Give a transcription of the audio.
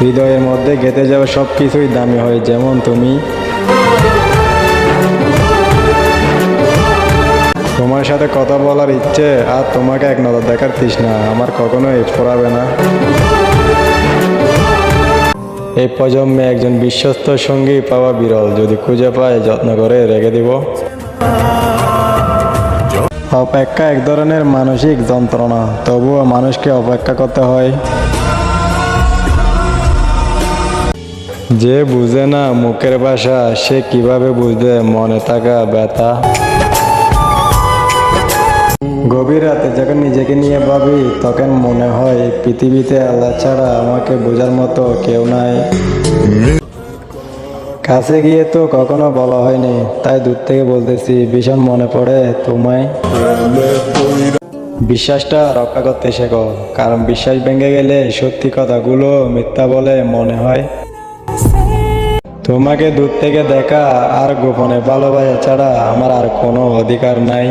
হৃদয়ের মধ্যে গেঁথে যাওয়া সব কিছুই দামি হয়, যেমন তুমি। তোমার সাথে কথা বলার ইচ্ছে আর তোমাকে এক নজর দেখার তৃষ্ণা আমার কখনোই ফুরাবে না। এই প্রজন্মে একজন বিশ্বস্ত সঙ্গী পাওয়া বিরল, যদি খুঁজে পাই যত্ন করে রেখে দিব। অপেক্ষা এক ধরনের মানসিক যন্ত্রণা, তবুও মানুষকে অপেক্ষা করতে হয়। যে বুঝে না মুখের ভাষা, সে কিভাবে বুঝবে মনে থাকা ব্যথা। গভীর রাতে যখন নিজেকে নিয়ে ভাবি, তখন মনে হয় পৃথিবীতে আল্লাহ ছাড়া আমাকে বোঝার মতো কেউ নাই। কাছে গিয়ে তো কখনো বলা হয়নি, তাই দূর থেকে বলতেছি, ভীষণ মনে পড়ে তোমায়। বিশ্বাসটা রক্ষা করতে শেখো, কারণ বিশ্বাস ভেঙে গেলে সত্যি কথাগুলো মিথ্যা বলে মনে হয়। তোমাকে দূর থেকে দেখা আর গোপনে ভালোবাসা ছাড়া আমার আর কোনো অধিকার নাই।